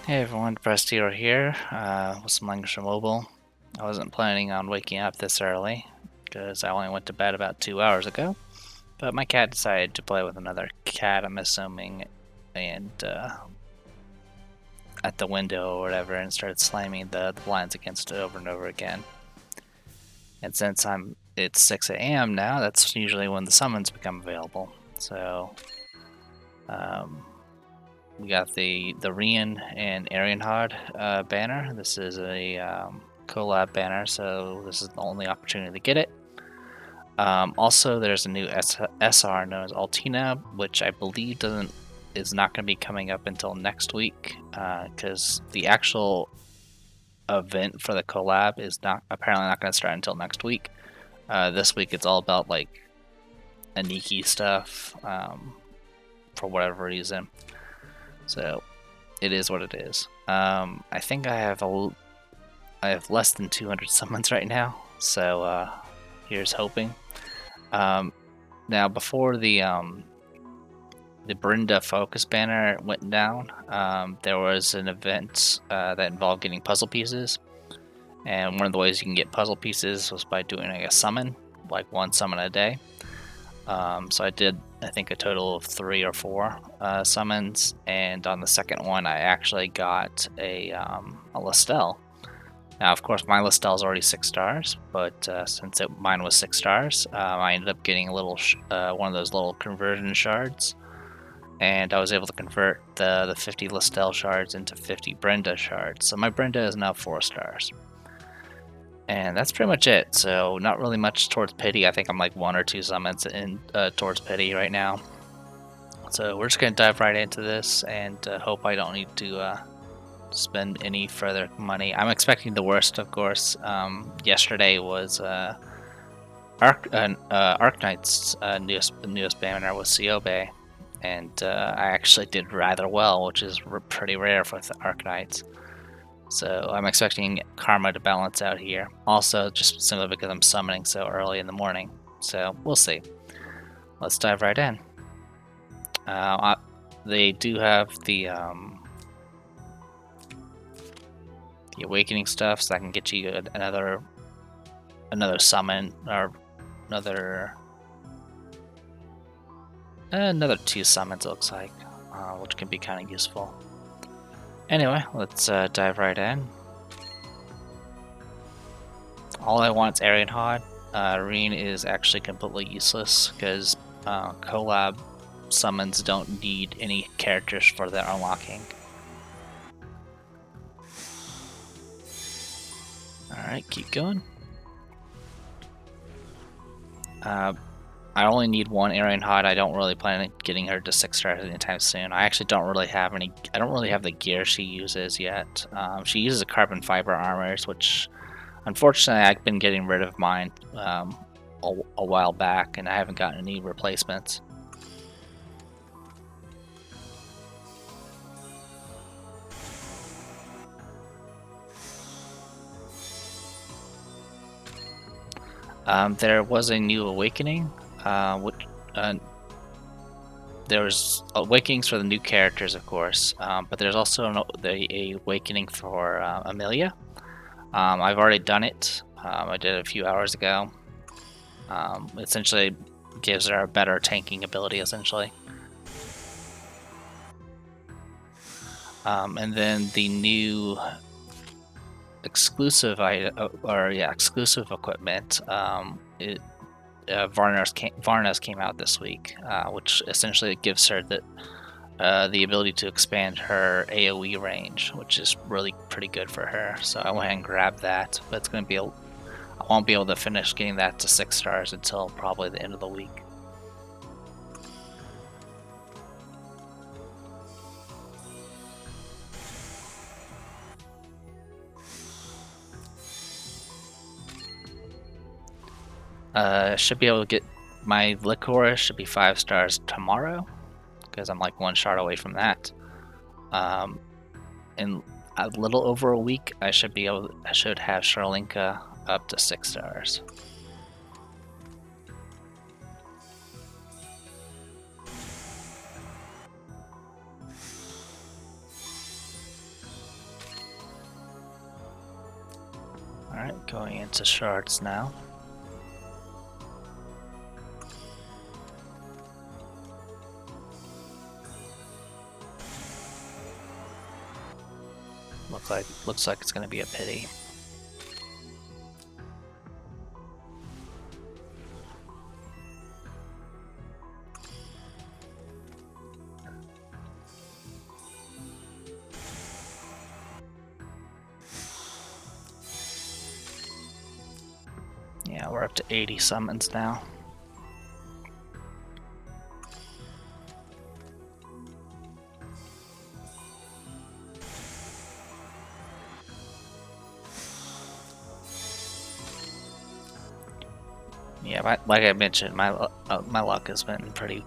Hey everyone, Prestio here with some Langrisser Mobile. I wasn't planning on waking up this early because I only went to bed about 2 hours ago, but my cat decided to play with another cat, I'm assuming, and at the window or whatever, and started slamming the blinds against it over and over again. And since it's 6 a.m. now, that's usually when the summons become available. So we got the Rian and Arianhod banner. This is a collab banner, so this is the only opportunity to get it. Also, there's a new SR known as Altina, which I believe is not going to be coming up until next week, because the actual event for the collab is apparently not going to start until next week. This week it's all about like Aniki stuff, for whatever reason. So it is what it is. I think I have less than 200 summons right now, so here's hoping. Now before the Brenda Focus banner went down, there was an event that involved getting puzzle pieces, and one of the ways you can get puzzle pieces was by doing like a summon, like one summon a day. So I did, I think, a total of 3 or 4 summons, and on the second one I actually got a Listel. Now, of course, my Listel is already 6 stars, but since mine was 6 stars, I ended up getting a little one of those little conversion shards, and I was able to convert the 50 Listel shards into 50 Brenda shards. So my Brenda is now 4 stars. And that's pretty much it. So not really much towards pity. I think I'm like 1 or 2 summons in towards pity right now. So we're just gonna dive right into this and hope I don't need to spend any further money. I'm expecting the worst, of course. Yesterday was Arknight's newest banner was Siobe, and I actually did rather well, which is pretty rare for the Arknights. So I'm expecting karma to balance out here. Also, just simply because I'm summoning so early in the morning. So we'll see. Let's dive right in. They do have the awakening stuff, so I can get you another summon, or another 2 summons, it looks like, which can be kind of useful. Anyway, let's dive right in. All I want is Arianhod. Reen is actually completely useless because collab summons don't need any characters for their unlocking. Alright, keep going. I only need 1 Arianhod. I don't really plan on getting her to 6 stars anytime soon. I actually don't really have the gear she uses yet. She uses a carbon fiber armors, which unfortunately I've been getting rid of mine a while back, and I haven't gotten any replacements. There was a new awakening, there was awakenings for the new characters, of course, but there's also a awakening for Amelia. I've already done it. I did it a few hours ago. Essentially gives her a better tanking ability, essentially. And then the new exclusive exclusive equipment. Varna's came out this week, which essentially gives her the ability to expand her AoE range, which is really pretty good for her. So I went ahead and grabbed that, but it's going to be I won't be able to finish getting that to 6 stars until probably the end of the week. Should be able to get my Licorice should be 5 stars tomorrow, because I'm like 1 shard away from that. In a little over a week, I should have Charlinka up to 6 stars. Alright, going into shards now. Looks like it's gonna be a pity. Yeah, we're up to 80 summons now. Yeah, like I mentioned, my luck has been pretty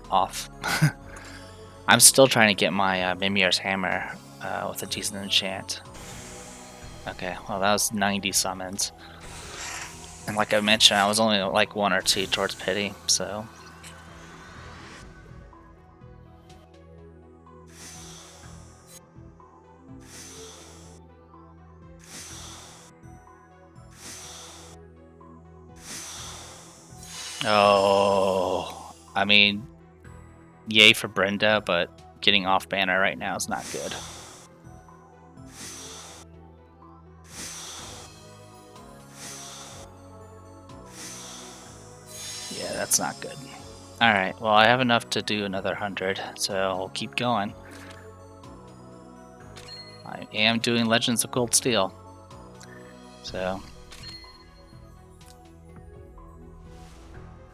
off. I'm still trying to get my Mimir's Hammer with a decent enchant. Okay, well that was 90 summons. And like I mentioned, I was only like 1 or 2 towards pity, so... Oh, I mean, yay for Brenda, but getting off banner right now is not good. Yeah, that's not good. Alright, well I have enough to do another 100, so I'll keep going. I am doing Legends of Gold Steel, so...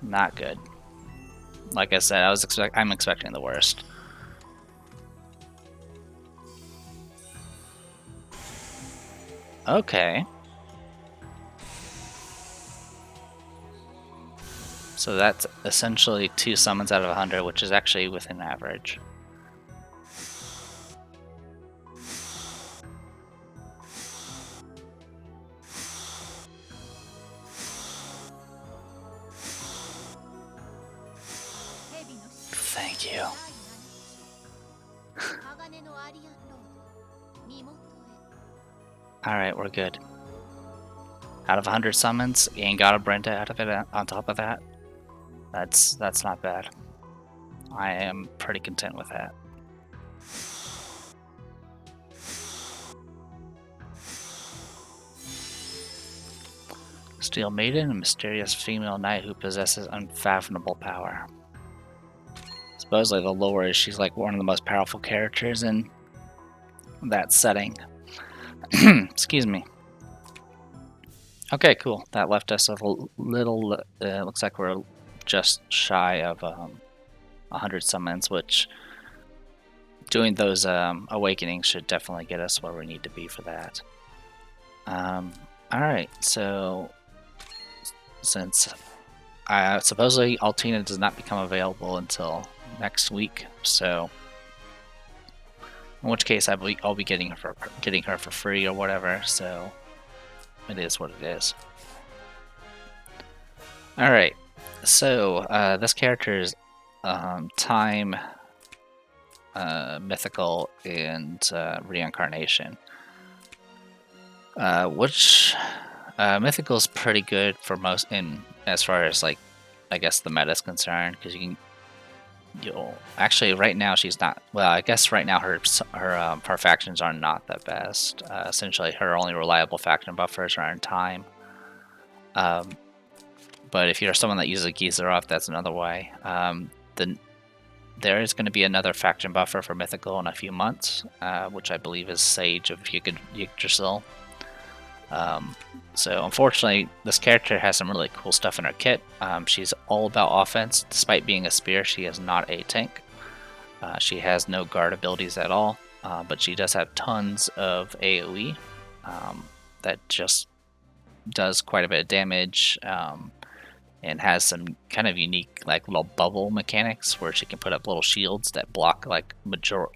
not good. Like I said, I'm expecting the worst. Okay. So that's essentially 2 summons out of 100, which is actually within average. Thank you. Alright, we're good. Out of 100 summons, and got a Brenda out of it on top of that. That's not bad. I am pretty content with that. Steel Maiden, a mysterious female knight who possesses unfathomable power. Supposedly the lore is she's like one of the most powerful characters in that setting. Excuse me. Okay, cool. That left us a little, looks like we're just shy of 100 summons, which doing those awakenings should definitely get us where we need to be for that. Alright, so since supposedly Altina does not become available until next week, so in which case I'll be getting her for free or whatever, so it is what it is. Alright, so this character is time, mythical, and reincarnation. Which mythical is pretty good for most as far as like I guess the meta is concerned, because you'll actually right now she's not, well I guess right now her factions are not the best. Essentially her only reliable faction buffers are in time. But if you're someone that uses a Gizaroth, that's another way. There is going to be another faction buffer for mythical in a few months, which I believe is Sage of Yggdrasil. So unfortunately, this character has some really cool stuff in her kit. She's all about offense. Despite being a spear, she is not a tank. She has no guard abilities at all, but she does have tons of AoE that just does quite a bit of damage, and has some kind of unique like little bubble mechanics where she can put up little shields that block like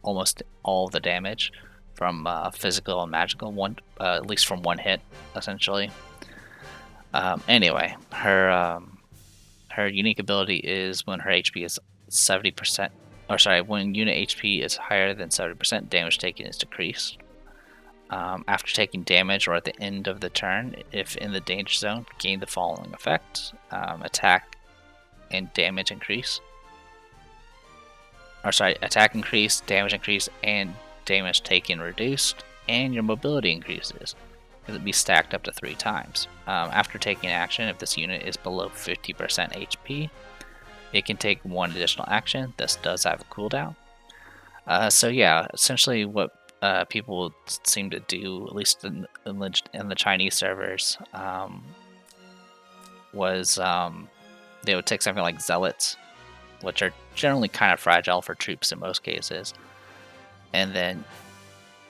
almost all the damage from physical and magical, at least from one hit, essentially. Anyway, her unique ability is when her HP is 70%, or sorry, when unit HP is higher than 70%, damage taken is decreased. After taking damage or at the end of the turn, if in the danger zone, gain the following effect: attack and damage increase. Or sorry, attack increase, damage increase, and damage taken reduced, and your mobility increases. It'll be stacked up to 3 times. After taking action, if this unit is below 50% HP, it can take 1 additional action. This does have a cooldown. So yeah, essentially what people seem to do, at least in the Chinese servers, was they would take something like Zealots, which are generally kind of fragile for troops in most cases, and then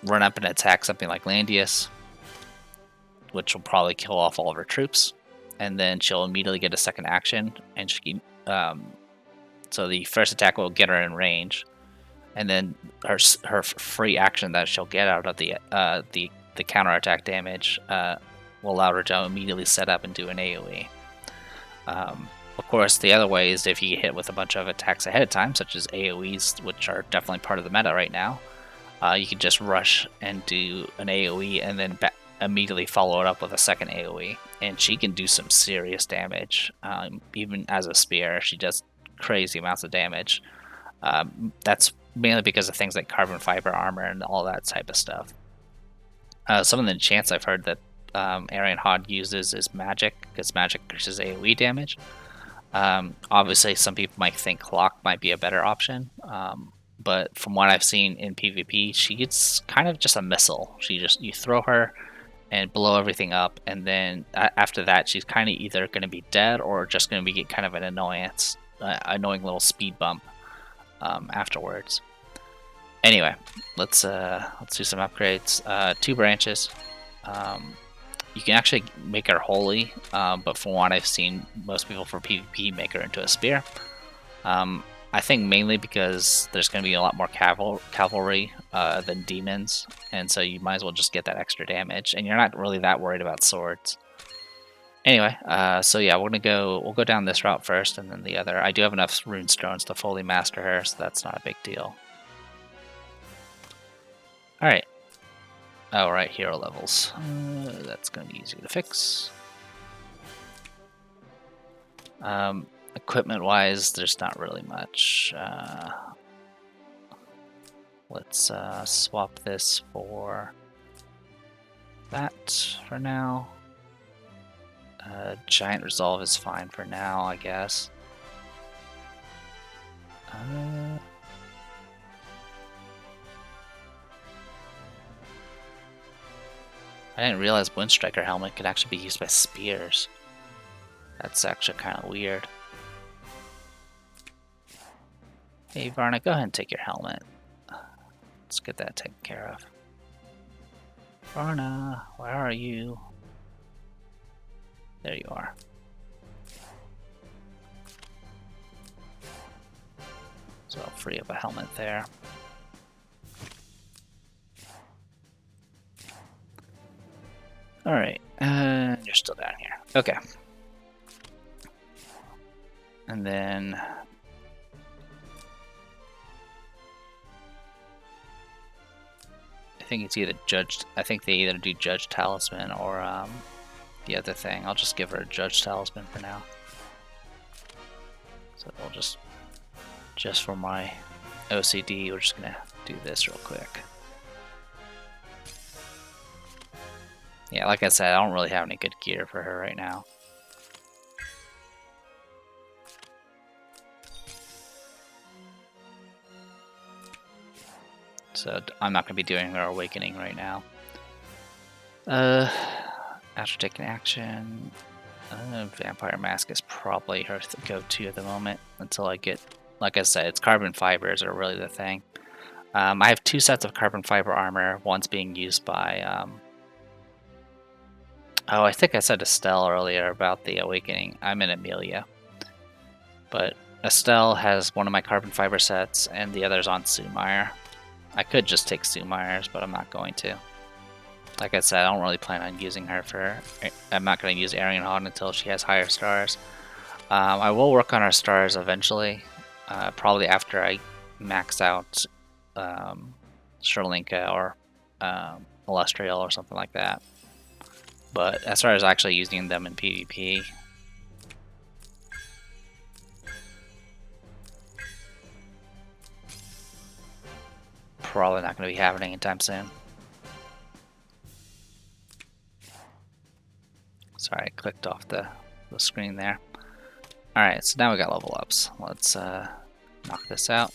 run up and attack something like Landius, which will probably kill off all of her troops, and then she'll immediately get a second action, and so the first attack will get her in range, and then her free action that she'll get out of the counterattack damage will allow her to immediately set up and do an AoE. Of course, the other way is if you get hit with a bunch of attacks ahead of time, such as AoEs, which are definitely part of the meta right now, you can just rush and do an AoE and then immediately follow it up with a second AoE. And she can do some serious damage. Even as a spear, she does crazy amounts of damage. That's mainly because of things like carbon fiber armor and all that type of stuff. Some of the enchants I've heard that Arian Hod uses is magic, because magic increases AoE damage. Obviously, some people might think Clock might be a better option, but from what I've seen in PvP, she's kind of just a missile. You throw her and blow everything up, and then after that, she's kind of either going to be dead or just going to be kind of an annoyance, annoying little speed bump afterwards. Anyway, let's do some upgrades. 2 branches. You can actually make her holy, but from what I've seen, most people for PvP make her into a spear. I think mainly because there's going to be a lot more cavalry than demons, and so you might as well just get that extra damage, and you're not really that worried about swords. Anyway, so yeah, we'll go down this route first, and then the other. I do have enough rune stones to fully master her, so that's not a big deal. All right. Oh, right, hero levels. That's going to be easy to fix. Equipment-wise, there's not really much. Let's swap this for that for now. Giant Resolve is fine for now, I guess. I didn't realize Windstriker helmet could actually be used by spears. That's actually kind of weird. Hey Varna, go ahead and take your helmet. Let's get that taken care of. Varna, where are you? There you are. So I'll free up a helmet there. Alright, you're still down here. Okay. And then I think it's either Judge. I think they either do Judge Talisman or the other thing. I'll just give her a Judge Talisman for now. So we'll just for my OCD, we're just gonna do this real quick. Yeah, like I said, I don't really have any good gear for her right now. So I'm not going to be doing her Awakening right now. After taking action, Vampire Mask is probably her go-to at the moment until I get, like I said, it's carbon fibers are really the thing. I have 2 sets of carbon fiber armor. One's being used by, oh, I think I said Estelle earlier about the Awakening. I'm in Amelia. But Estelle has one of my carbon fiber sets, and the other's on Sumire. I could just take Sumire's, but I'm not going to. Like I said, I don't really plan on using her for... I'm not going to use Arian Hod until she has higher stars. I will work on her stars eventually. Probably after I max out Sherlinka or Illustrial or something like that. But as far as actually using them in PvP, probably not going to be happening anytime soon. Sorry, I clicked off the screen there. Alright, so now we got level ups. Let's knock this out.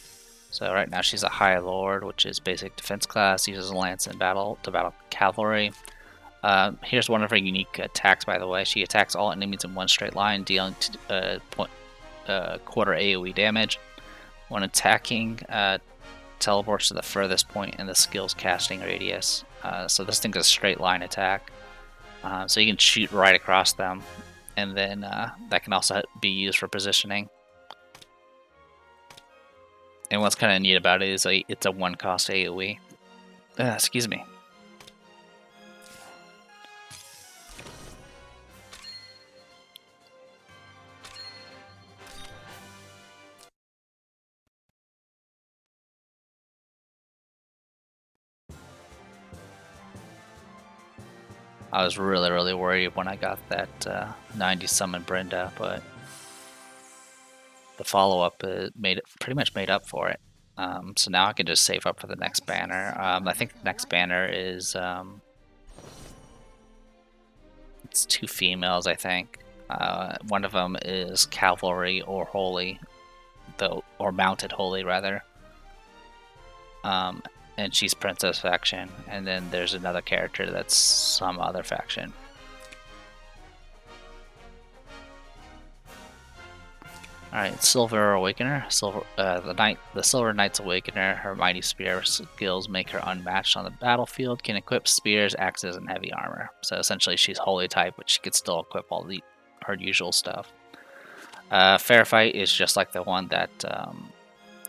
So right now she's a High Lord, which is basic defense class, uses a lance in battle to battle cavalry. Here's one of her unique attacks, by the way. She attacks all enemies in one straight line, dealing quarter AoE damage. When attacking, teleports to the furthest point in the skill's casting radius. So this thing's a straight line attack. So you can shoot right across them, and then that can also be used for positioning. And what's kind of neat about it is it's a one-cost AoE. Excuse me. I was really worried when I got that 90 summon Brenda, but the follow-up pretty much made up for it. So now I can just save up for the next banner. I think the next banner is it's 2 females, I think. One of them is Cavalry or Holy, or Mounted Holy rather. And she's Princess faction, and then there's another character that's some other faction. Alright, Silver Awakener. The Silver Knight's Awakener. Her mighty spear skills make her unmatched on the battlefield. Can equip spears, axes, and heavy armor. So essentially, she's holy type, but she could still equip all her usual stuff. Fair Fight is just like the one that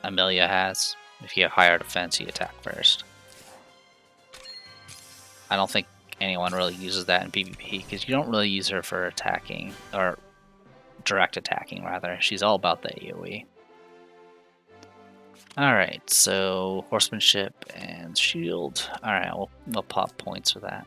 Amelia has. If you have higher defense, you attack first. I don't think anyone really uses that in PvP because you don't really use her for attacking, or direct attacking rather. She's all about the AoE. Alright, so horsemanship and shield. Alright, we'll pop points for that.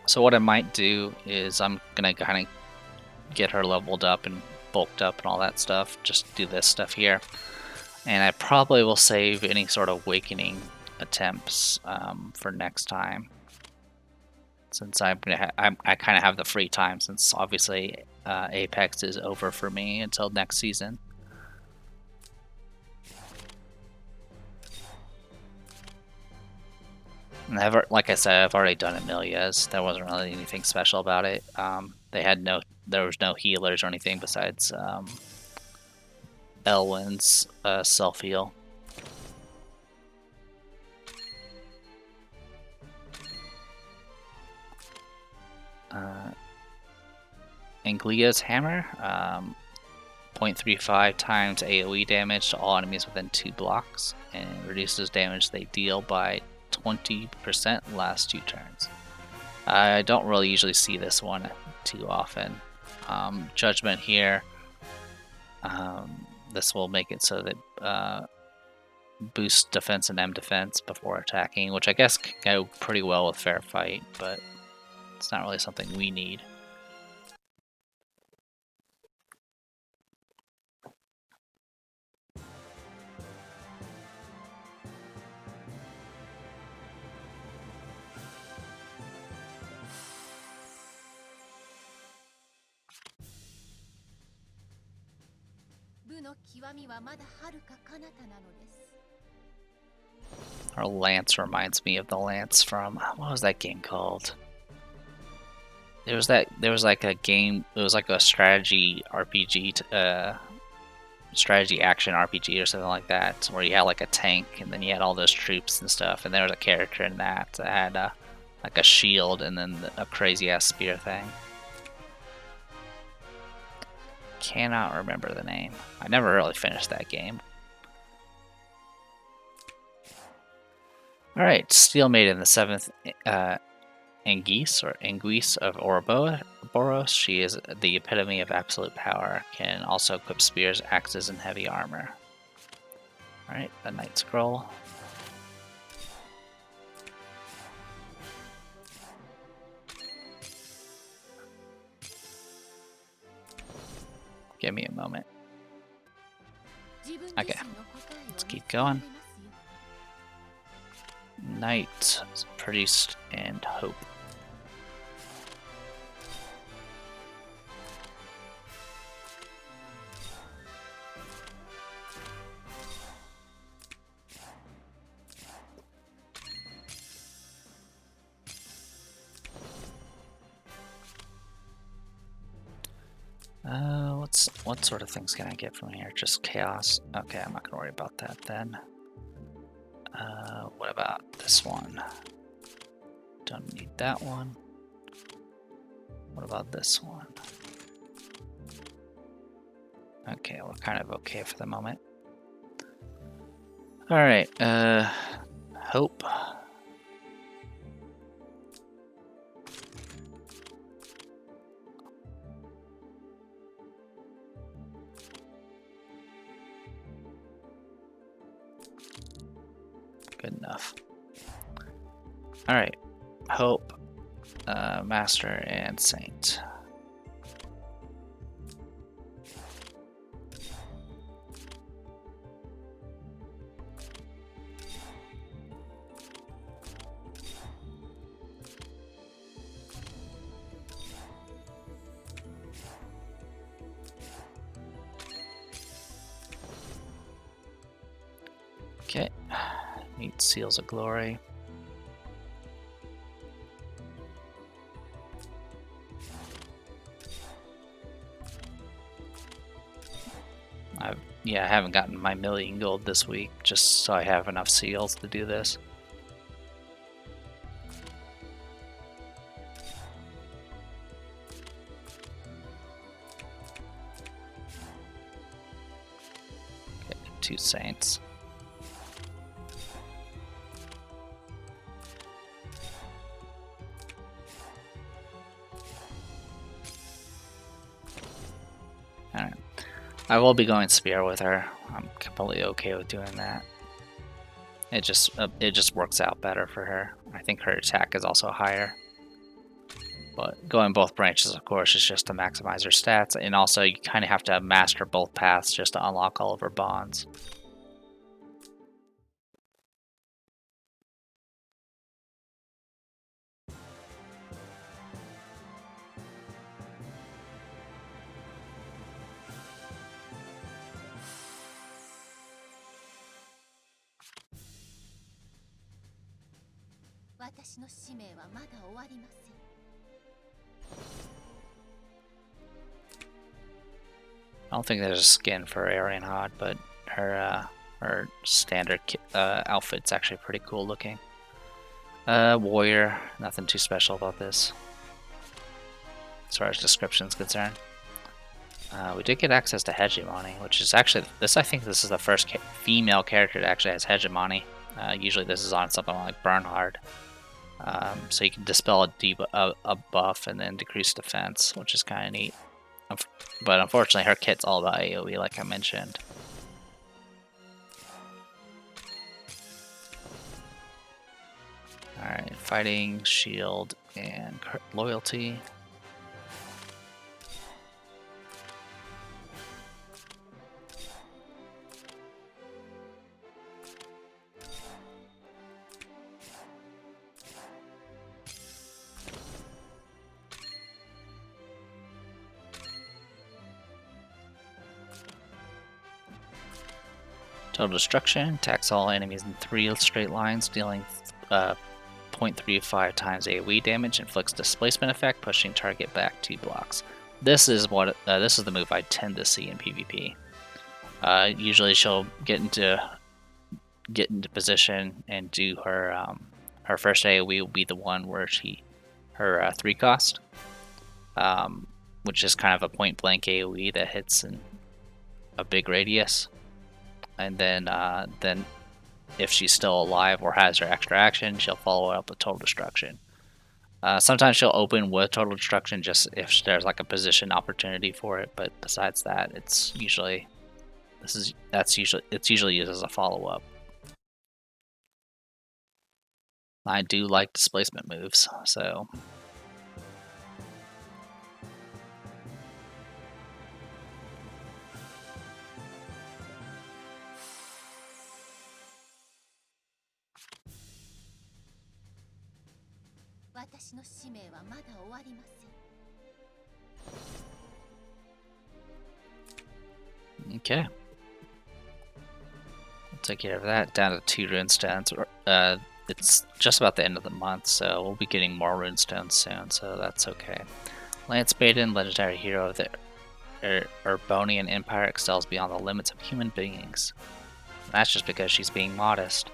So what I might do is I'm gonna kind of get her leveled up and bulked up and all that stuff. Just do this stuff here, and I probably will save any sort of awakening attempts for next time, since I kind of have the free time. Since obviously Apex is over for me until next season. And like I said, I've already done Amelia's. There wasn't really anything special about it. There was no healers or anything besides Elwyn's self heal. Anglia's hammer, 0.35 times AoE damage to all enemies within 2 blocks, and reduces damage they deal by 20% last 2 turns. I don't really usually see this one too often. Judgment here. This will make it so that boosts defense and M defense before attacking, which I guess can go pretty well with Fair Fight, but it's not really something we need. Our lance reminds me of the lance from, what was that game called? There was like a game. It was like a strategy RPG, strategy action RPG or something like that, where you had like a tank and then you had all those troops and stuff, and there was a character in that had like a shield and then a crazy ass spear thing. Cannot remember the name. I never really finished that game. Alright, Steel Maiden, the 7th Anguisse of Ouroboros. She is the epitome of absolute power. Can also equip spears, axes, and heavy armor. Alright, a Knight Scroll. Give me a moment. Okay, let's keep going. Knight, Priest, and Hope. What sort of things can I get from here? Just chaos. Okay, I'm not gonna worry about that then. What about this one? Don't need that one. What about this one? Okay, we're kind of okay for the moment. Alright, Hope. Good enough. Alright, Hope, Master, and Saint. Okay, need Seals of Glory. I haven't gotten my 1,000,000 gold this week, just so I have enough seals to do this. Okay, 2 Saints. Alright. I will be going Spear with her. I'm completely okay with doing that. It just works out better for her. I think her attack is also higher. But going both branches, of course, is just to maximize her stats, and also you kind of have to master both paths just to unlock all of her bonds. I don't think there's a skin for Arianhod, but her standard outfit's actually pretty cool looking. Warrior, nothing too special about this, as far as description's concerned. We did get access to hegemony, which is actually I think this is the first female character that actually has hegemony. Usually this is on something like Bernhard. So you can dispel a buff and then decrease defense, which is kind of neat. But unfortunately, her kit's all about AoE, like I mentioned. Alright, fighting, shield, and loyalty. Total destruction, attacks all enemies in 3 straight lines, dealing 0.35 times AoE damage, inflicts displacement effect, pushing target back 2 blocks. This is the move I tend to see in PvP. Usually she'll get into position and do her her first AoE will be the one where her 3 cost, which is kind of a point blank AoE that hits in a big radius. And then if she's still alive or has her extra action, she'll follow it up with total destruction. Sometimes she'll open with total destruction just if there's like a position opportunity for it, but besides that, it's usually it's usually used as a follow-up. I do like displacement moves, so okay. We'll take care of that. Down to 2 runestones. It's just about the end of the month, so we'll be getting more runestones soon, so that's okay. Lance Baden, legendary hero of the Urbonian Empire, excels beyond the limits of human beings. That's just because she's being modest.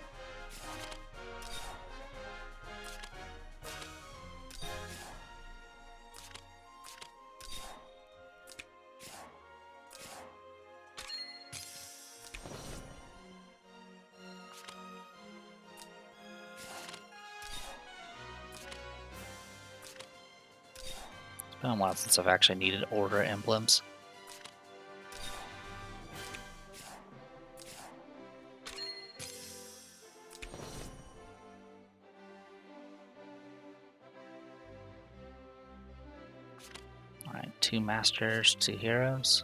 It's been a while since I've actually needed order emblems. Alright, 2 masters, 2 heroes.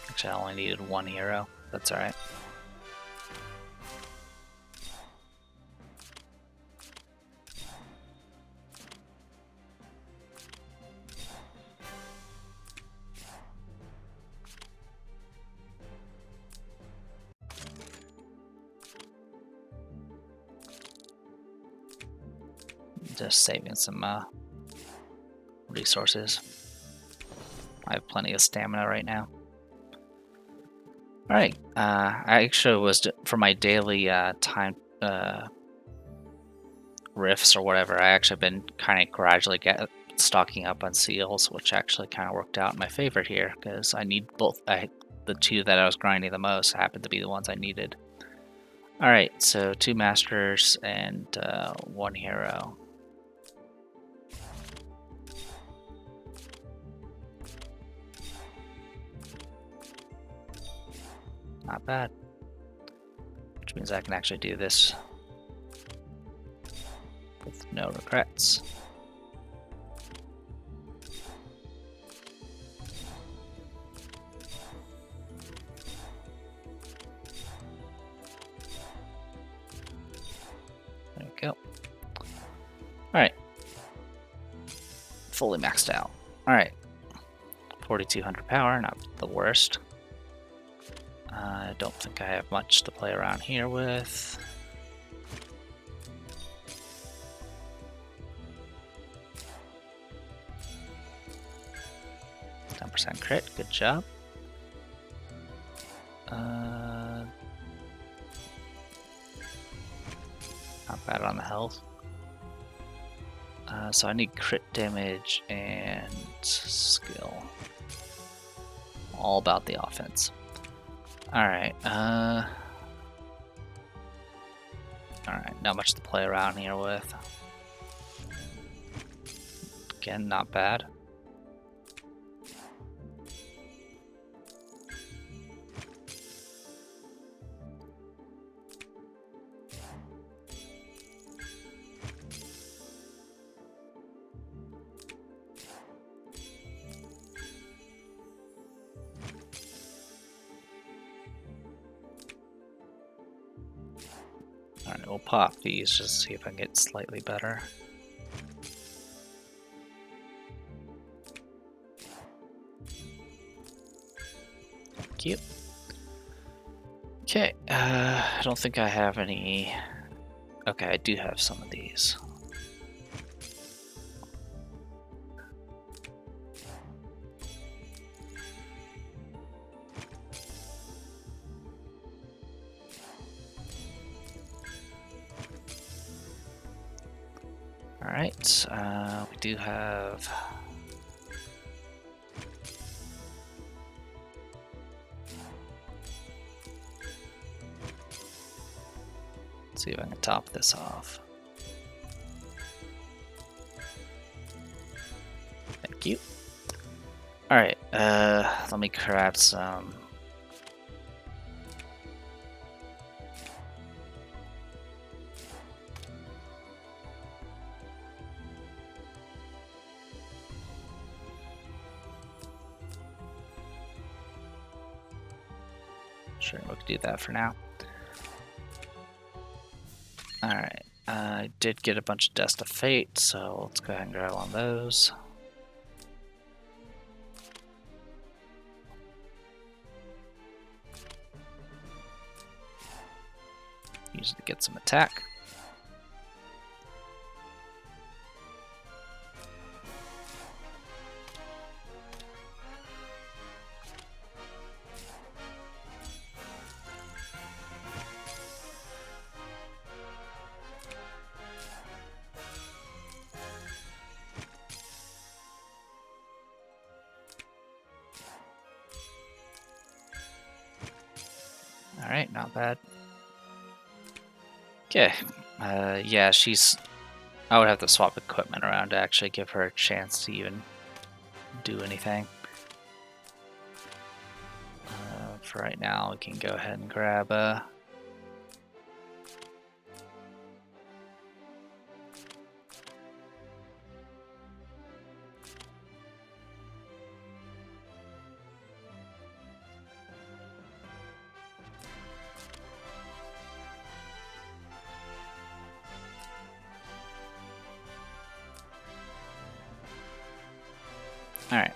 Actually, I only needed 1 hero. That's alright. Just saving some resources. I have plenty of stamina right now. Alright, I actually was, for my daily time rifts or whatever, I actually been kind of gradually stocking up on seals, which actually kind of worked out in my favor here, because I need both. The 2 that I was grinding the most happened to be the ones I needed. Alright, so 2 masters and 1 hero. Not bad. Which means I can actually do this with no regrets. There we go. Alright. Fully maxed out. Alright. 4,200 power, not the worst. I don't think I have much to play around here with. % crit, good job. Not bad on the health. So I need crit damage and skill. All about the offense. Alright, alright, not much to play around here with. Again, not bad. Alright, we'll pop these just to see if I can get slightly better. Thank you. Okay, I don't think I have any. Okay, I do have some of these. Alright, we do have... Let's see if I can top this off. Thank you. Alright, let me grab some... Sure, we can do that for now. Alright, I did get a bunch of Dust of Fate, so let's go ahead and grab on those. Use it to get some attack. Alright, not bad. Okay, yeah, she's... I would have to swap equipment around to actually give her a chance to even do anything. For right now, we can go ahead and grab a... Alright.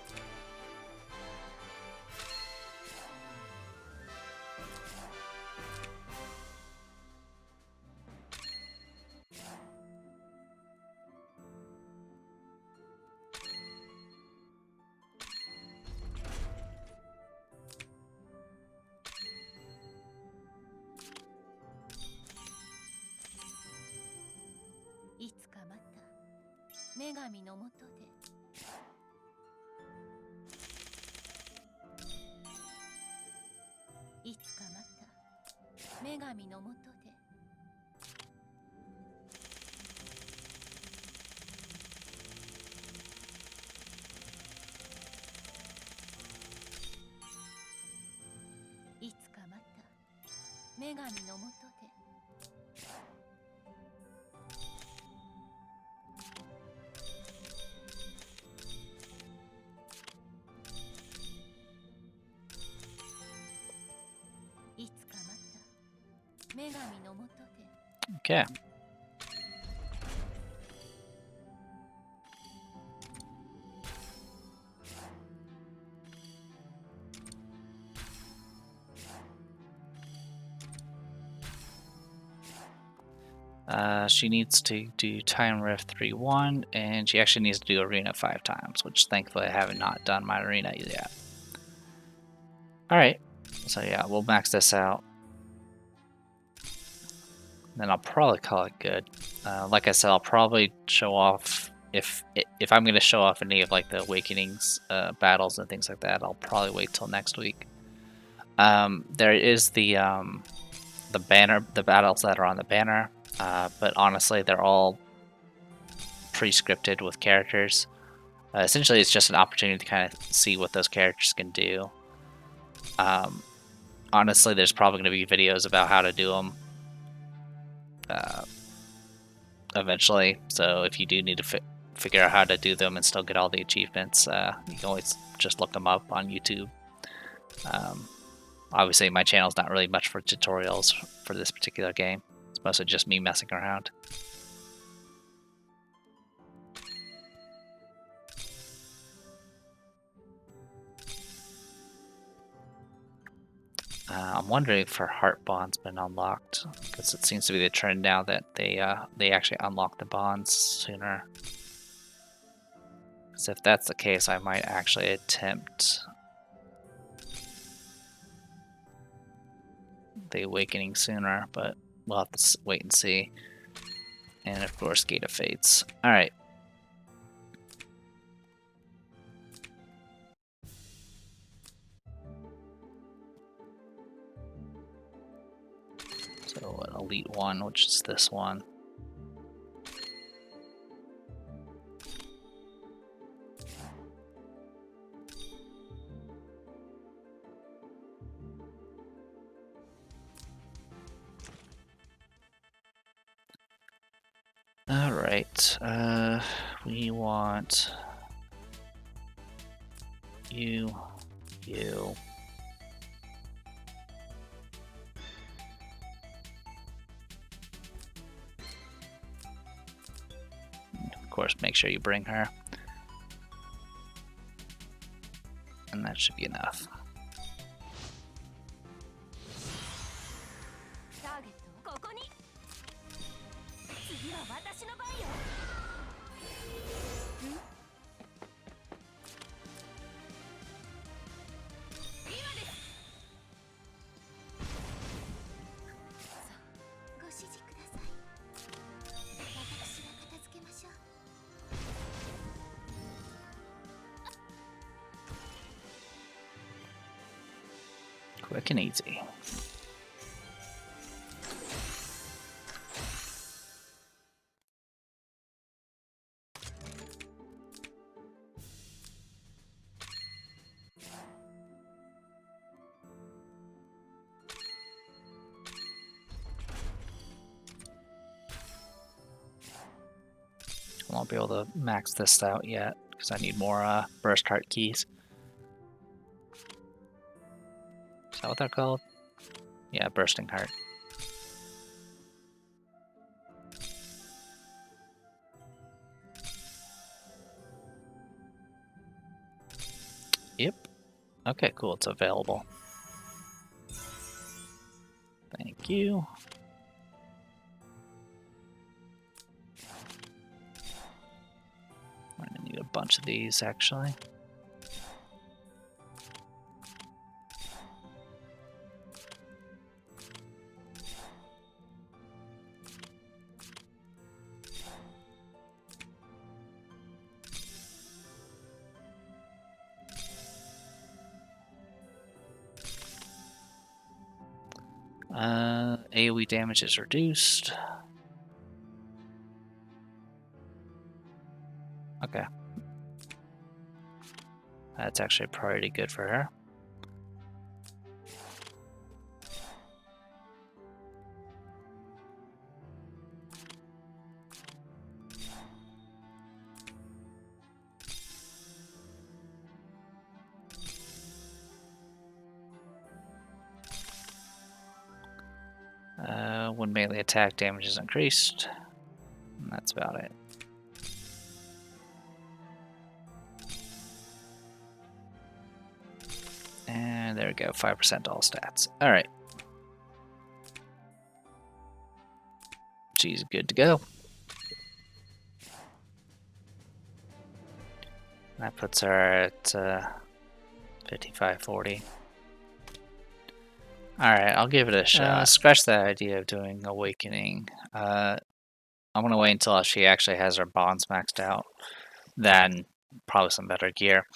Okay. She needs to do Time Rift 3-1, and she actually needs to do Arena 5 times, which thankfully I have not done my Arena yet. Alright, so yeah, we'll max this out. Then I'll probably call it good. Like I said, I'll probably show off, if I'm going to show off any of like the Awakenings battles and things like that, I'll probably wait till next week. There is the banner, the battles that are on the banner. But honestly, they're all pre-scripted with characters. Essentially, it's just an opportunity to kind of see what those characters can do. Honestly, there's probably going to be videos about how to do them eventually. So if you do need to figure out how to do them and still get all the achievements, you can always just look them up on YouTube. Obviously, my channel's not really much for tutorials for this particular game. It's mostly just me messing around. I'm wondering if her heart bond's been unlocked, because it seems to be the trend now that they actually unlock the bonds sooner. Because if that's the case, I might actually attempt the Awakening sooner, but we'll have to wait and see. And of course, Gate of Fates. Alright. So an Elite 1, which is this one. Alright, we want you. Of course, make sure you bring her. And that should be enough. Quick and easy. I won't be able to max this out yet because I need more burst heart keys. Is that what they're called? Yeah, bursting heart. Yep. Okay, cool. It's available. Thank you. I'm gonna need a bunch of these actually. AoE damage is reduced. Okay. That's actually pretty good for her. When melee attack damage is increased. And that's about it. And there we go, 5% all stats. Alright. She's good to go. That puts her at 5540. Alright, I'll give it a shot. Scratch that idea of doing Awakening. I'm gonna wait until she actually has her bonds maxed out. Then probably some better gear.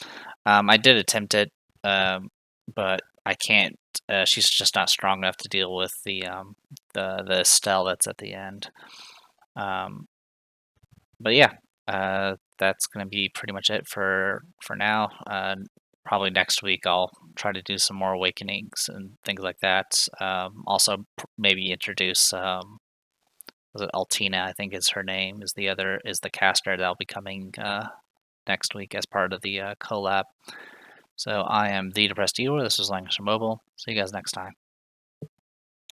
I did attempt it, but I can't. She's just not strong enough to deal with the Estelle that's at the end. But yeah, that's gonna be pretty much it for now. Probably next week I'll try to do some more awakenings and things like that. Also, maybe introduce was it Altina? I think is her name. Is the caster that'll be coming next week as part of the collab. So I am the Depressed Eeyore. This is Langrisser Mobile. See you guys next time.